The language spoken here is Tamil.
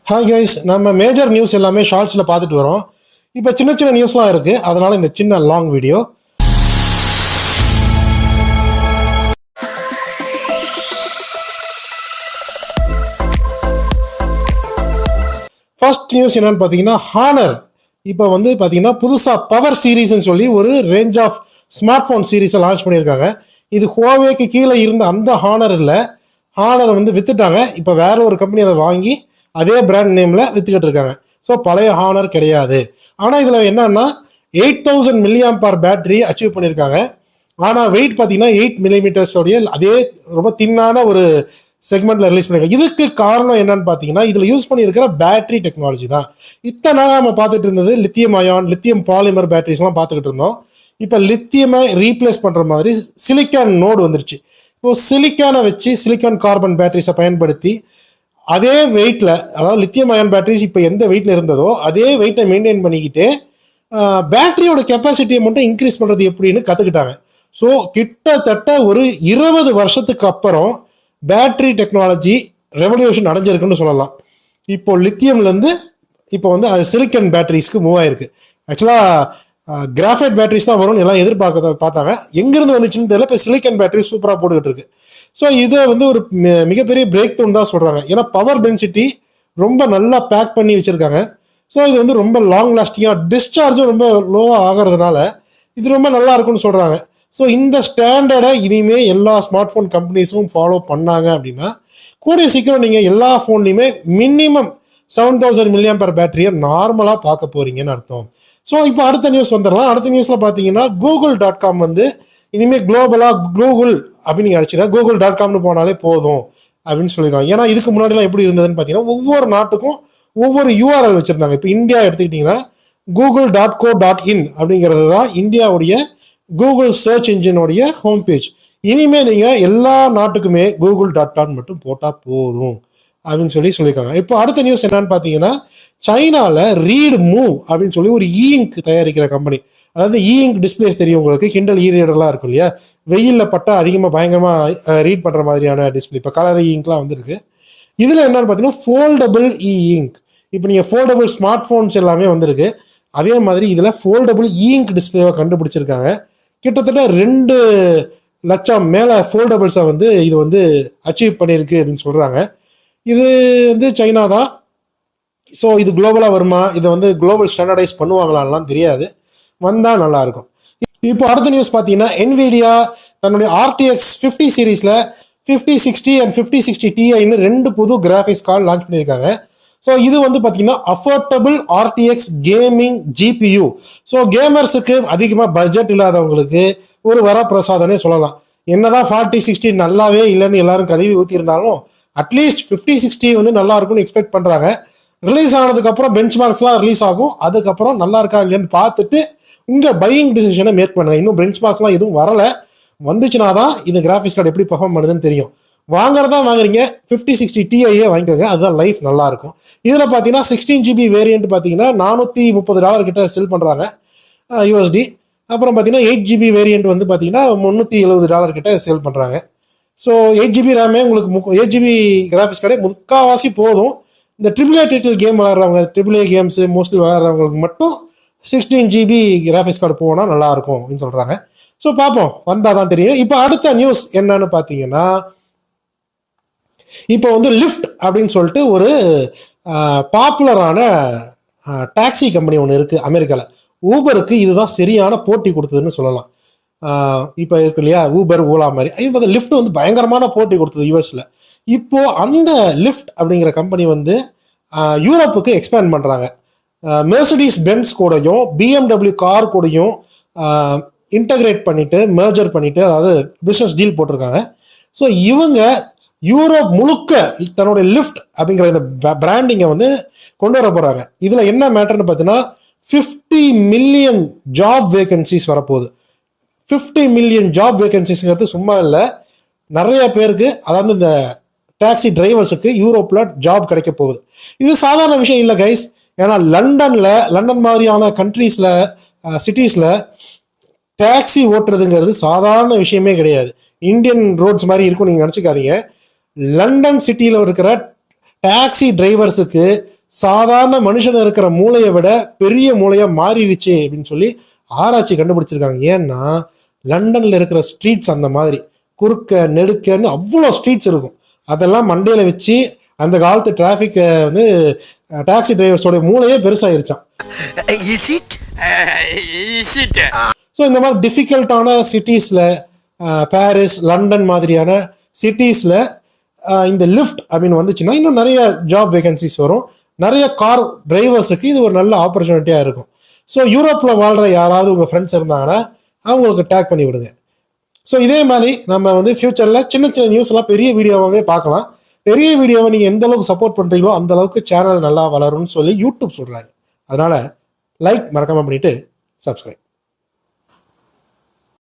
ஹாய் கைஸ், நம்ம மேஜர் நியூஸ் எல்லாமே ஷார்ட்ஸில் பார்த்துட்டு வரோம். இப்போ சின்ன சின்ன நியூஸ்லாம் இருக்குது, அதனால் இந்த சின்ன லாங் வீடியோ. ஃபர்ஸ்ட் நியூஸ் என்னன்னு பார்த்தீங்கன்னா, ஹானர் இப்போ வந்து பார்த்தீங்கன்னா புதுசாக பவர் சீரீஸ்ன்னு சொல்லி ஒரு ரேஞ்ச் ஆஃப் ஸ்மார்ட் ஃபோன் சீரீஸை லான்ச் பண்ணியிருக்காங்க. இது ஹுவாவேக்கு கீழே இருந்த அந்த ஹானர் இல்லை, ஹானரை வந்து வித்துட்டாங்க. இப்போ வேற ஒரு கம்பெனி அதை வாங்கி அதே பிராண்ட் நேமில் வித்துக்கிட்டு இருக்காங்க. ஸோ பழைய ஹானர் கிடையாது. ஆனால் இதில் என்னன்னா 8000 mAh பேட்டரி அச்சீவ் பண்ணியிருக்காங்க. ஆனால் வெயிட் பார்த்தீங்கன்னா 8 mm அதே ரொம்ப தின்னான ஒரு செக்மெண்ட்ல ரிலீஸ் பண்ணிருக்காங்க. இதுக்கு காரணம் என்னன்னு பார்த்தீங்கன்னா, இதில் யூஸ் பண்ணியிருக்கிற பேட்டரி டெக்னாலஜி தான். இத்தனை நாள் நம்ம பார்த்துட்டு இருந்தது லித்தியம் அயான், லித்தியம் பாலிமர் பேட்டரிஸ்லாம் பார்த்துக்கிட்டு இருந்தோம். இப்போ லித்தியமை ரீப்ளேஸ் பண்ணுற மாதிரி சிலிக்கான் நோடு வந்துருச்சு. இப்போ சிலிக்கானை வச்சு சிலிக்கான் கார்பன் பேட்டரிஸை பயன்படுத்தி அதே வெயிட்ல, அதாவது லித்தியம் அயன் பேட்டரிஸ் இப்போ எந்த வெயிட்ல இருந்ததோ அதே வெயிட்டை மெயின்டைன் பண்ணிக்கிட்டு பேட்டரியோட கெப்பாசிட்டியை மட்டும் இன்க்ரீஸ் பண்றது எப்படின்னு கத்துக்கிட்டாங்க. ஸோ கிட்டத்தட்ட ஒரு 20 வருஷத்துக்கு அப்புறம் பேட்டரி டெக்னாலஜி ரெவல்யூஷன் அடைஞ்சிருக்குன்னு சொல்லலாம். இப்போ லித்தியம்ல இருந்து இப்போ வந்து அது சிலிக்கன் பேட்டரிஸ்க்கு மூவ் ஆயிருக்கு. ஆக்சுவலா கிராஃபைட் பேட்டரிஸ் தான் வரும்னு எல்லாம் பார்த்தாங்க. எங்கிருந்து வந்துச்சுன்னு தெரியல. இப்போ சிலிக்கன் பேட்டரி சூப்பராக போட்டுக்கிட்டு இருக்கு. ஸோ இதை வந்து ஒரு மிகப்பெரிய பிரேக் த்ரூன்னு தான் சொல்றாங்க. ஏன்னா பவர் டென்சிட்டி ரொம்ப நல்லா பேக் பண்ணி வச்சிருக்காங்க. ஸோ இது வந்து ரொம்ப லாங் லாஸ்டிங்காக, டிஸ்சார்ஜும் ரொம்ப லோவாக ஆகிறதுனால இது ரொம்ப நல்லா இருக்கும்னு சொல்றாங்க. ஸோ இந்த ஸ்டாண்டர்டை இனிமே எல்லா ஸ்மார்ட் ஃபோன் கம்பெனிஸும் ஃபாலோ பண்ணாங்க அப்படின்னா கூடிய சீக்கிரம் நீங்கள் எல்லா ஃபோன்லையுமே மினிமம் 7000 mAh பேட்டரியை நார்மலாக பார்க்க போறீங்கன்னு அர்த்தம். ஸோ இப்போ அடுத்த நியூஸ் வந்துடலாம். அடுத்த நியூஸ்ல பார்த்தீங்கன்னா google.com வந்து இனிமேல் குளோபலாக கூகுள் அப்படின்னு நீங்கள் அடிச்சுன்னா google.comனு போனாலே போதும் அப்படின்னு சொல்லியிருக்காங்க. ஏன்னா இதுக்கு முன்னாடிலாம் எப்படி இருந்ததுன்னு பார்த்தீங்கன்னா, ஒவ்வொரு நாட்டுக்கும் ஒவ்வொரு யூஆர்எல் வச்சிருந்தாங்க. இப்போ இந்தியா எடுத்துக்கிட்டிங்கன்னா google.co.in அப்படிங்கிறது தான் இந்தியாவுடைய கூகுள் சர்ச் இன்ஜினுடைய ஹோம் பேஜ். இனிமேல் நீங்கள் எல்லா நாட்டுக்குமே google.com மட்டும் போட்டால் போதும் அப்படின்னு சொல்லியிருக்காங்க. இப்போ அடுத்த நியூஸ் என்னன்னு பார்த்தீங்கன்னா, சைனால ரீட் மூவ் அப்படின்னு சொல்லி ஒரு இங்க் தயாரிக்கிற கம்பெனி, அதாவது இங்க் டிஸ்பிளேஸ் தெரியும் உங்களுக்கு, கிண்டல் ரீடர்லாம் இருக்கும் இல்லையா, வெயிலில் பட்டா அதிகமாக பயங்கரமாக ரீட் பண்ணுற மாதிரியான டிஸ்பிளே. இப்போ கலர் இங்க்லாம் வந்துருக்கு. இதில் என்னன்னு பார்த்தீங்கன்னா ஃபோல்டபுள் இங்க். இப்போ நீங்கள் ஃபோல்டபுள் ஸ்மார்ட் ஃபோன்ஸ் எல்லாமே வந்திருக்கு. அதே மாதிரி இதில் ஃபோல்டபுள் இங்க் டிஸ்பிளேவை கண்டுபிடிச்சிருக்காங்க. கிட்டத்தட்ட 2 லட்சம் மேலே ஃபோல்டபுள்ஸை வந்து இது வந்து அச்சீவ் பண்ணியிருக்கு அப்படின்னு சொல்கிறாங்க. இது வந்து சைனா தான். ஸோ இது குளோபலாக வருமா, இதை வந்து குளோபல் ஸ்டாண்டர்டைஸ் பண்ணுவாங்களான்லாம் தெரியாது. வந்தால் நல்லா இருக்கும். இப்போ அடுத்த நியூஸ் பார்த்தீங்கன்னா, NVIDIA தன்னுடைய RTX 50 சீரீஸில் 5060 அண்ட் 5060 Tiன்னு 2 புது கிராஃபிக்ஸ் கார்டு லான்ச் பண்ணியிருக்காங்க. ஸோ இது வந்து பார்த்தீங்கன்னா affordable RTX gaming GPU. So கேமர்ஸுக்கு அதிகமாக பட்ஜெட் இல்லாதவங்களுக்கு ஒரு வரப்பிரசாதனே சொல்லலாம். என்னதான் 4060 நல்லாவே இல்லைன்னு எல்லாரும் கதவி ஊற்றிருந்தாலும் அட்லீஸ்ட் 5060 வந்து நல்லா இருக்கும்னு எக்ஸ்பெக்ட் பண்ணுறாங்க. ரிலீஸ் ஆனதுக்கு அப்புறம் பெஞ்ச் மார்க்ஸ்லாம் ரிலீஸ் ஆகும். அதுக்கப்புறம் நல்லா இருக்கா இல்லையான்னு பார்த்துட்டு உங்க பையிங் டிசிஷனை மேக் பண்ணுங்க. இன்னும் பெஞ்ச் மார்க்ஸ்லாம் எதுவும் வரல. வந்துச்சுன்னா தான் இந்த கிராஃபிக்ஸ் கார்டு எப்படி பெர்ஃபார்ம் பண்ணுதுன்னு தெரியும். வாங்குறதா வாங்குறீங்க 5060 Tiயே வாங்கிக்கோங்க, அதுதான் லைஃப் நல்லா இருக்கும். இதில் பார்த்தீங்கன்னா 16GB வேரியன்ட் பார்த்தீங்கன்னா $430 கிட்ட செல் பண்ணுறாங்க USD. அப்புறம் பார்த்தீங்கன்னா 8GB வேரியன்ட் வந்து பார்த்தீங்கன்னா $370 கிட்ட சேல் பண்ணுறாங்க. ஸோ 8GB ரேமே உங்களுக்கு 8GB கிராஃபிக்ஸ் கார்டே முக்கால்வாசி போதும். இந்த AAA டைட்டில் கேம் விளையாடுறவங்க, AAA கேம்ஸ் மோஸ்ட்லி விளையாடுறவங்களுக்கு மட்டும் 16GB கிராஃபிக்ஸ் கார்டு போனால் நல்லா இருக்கும் அப்படின்னு சொல்றாங்க. ஸோ பார்ப்போம், வந்தால் தான் தெரியும். இப்போ அடுத்த நியூஸ் என்னன்னு பார்த்தீங்கன்னா, இப்போ வந்து லிஃப்ட் அப்படின்னு சொல்லிட்டு ஒரு பாப்புலரான டாக்ஸி கம்பெனி ஒன்று இருக்கு அமெரிக்காவில். ஊபருக்கு இதுதான் சரியான போட்டி கொடுத்ததுன்னு சொல்லலாம். இப்போ இருக்கு இல்லையா ஊபர், ஓலா மாதிரி. இப்போ லிஃப்ட் வந்து பயங்கரமான போட்டி கொடுத்தது யூஎஸ்ல. இப்போ அந்த லிஃப்ட் அப்படிங்கிற கம்பெனி வந்து யூரோப்புக்கு எக்ஸ்பேண்ட் பண்றாங்க. மெர்சிடிஸ் பென்ஸ் கூடயும் BMW கார் கூடயும் இன்டகிரேட் பண்ணிட்டு மெர்ஜர் பண்ணிட்டு, அதாவது பிசினஸ் டீல் போட்டிருக்காங்க. ஸோ இவங்க யூரோப் முழுக்க தன்னுடைய லிஃப்ட் அப்படிங்கிற இந்த பிராண்டிங்கை வந்து கொண்டு வர போறாங்க. இதுல என்ன மேட்டர்னு பார்த்தீங்கன்னா 50 மில்லியன் ஜாப் வேகன்சிஸ் வரப்போகுது. 50 மில்லியன் ஜாப் வேகன்சிஸ்ங்கிறது சும்மா இல்லை, நிறைய பேருக்கு, அதாவது இந்த டாக்ஸி டிரைவர்ஸுக்கு யூரோப்ல ஜாப் கிடைக்க போகுது. இது சாதாரண விஷயம் இல்லை கைஸ். ஏன்னா லண்டன் மாதிரியான கண்ட்ரீஸ்ல, சிட்டிஸ்ல டாக்ஸி ஓட்டுறதுங்கிறது சாதாரண விஷயமே கிடையாது. இந்தியன் ரோட்ஸ் மாதிரி இருக்கும் நீங்க நினைச்சுக்காதீங்க. லண்டன் சிட்டியில இருக்கிற டாக்ஸி டிரைவர்ஸுக்கு சாதாரண மனுஷன் இருக்கிற மூளையை விட பெரிய மூளையா மாறிடுச்சு அப்படின்னு சொல்லி ஆராய்ச்சி கண்டுபிடிச்சிருக்காங்க. ஏன்னா லண்டன்ல இருக்கிற ஸ்ட்ரீட்ஸ் அந்த மாதிரி குறுக்க நெடுக்கன்னு அவ்வளோ ஸ்ட்ரீட்ஸ் இருக்கும். அதெல்லாம் மண்டையில வச்சு அந்த காலத்து டிராஃபிக் வந்து டாக்ஸி டிரைவர்ஸோட மூளையே பெருசாயிருச்சான். ஸோ இந்த மாதிரி டிஃபிகல்ட்டான சிட்டிஸ்ல, பாரிஸ், லண்டன் மாதிரியான சிட்டிஸ்ல இந்த லிஃப்ட் அப்படின்னு வந்துச்சுன்னா இன்னும் நிறைய ஜாப் வேகன்சிஸ் வரும். நிறைய கார் டிரைவர்ஸுக்கு இது ஒரு நல்ல ஆப்பர்ச்சுனிட்டியா இருக்கும். ஸோ யூரோப்ல வாழ்ற யாராவது உங்க ஃப்ரெண்ட்ஸ் இருந்தாங்கன்னா அவங்களுக்கு டேக் பண்ணி விடுங்க. ஸோ இதே மாதிரி நம்ம வந்து ஃபியூச்சர்ல சின்ன சின்ன நியூஸ் எல்லாம் பெரிய வீடியோவாகவே பார்க்கலாம். பெரிய வீடியோவை நீங்க எந்த அளவுக்கு சப்போர்ட் பண்றீங்களோ அந்த அளவுக்கு சேனல் நல்லா வளரும்னு சொல்லி யூடியூப் சொல்றாங்க. அதனால லைக் மறக்காம பண்ணிட்டு சப்ஸ்கிரைப்.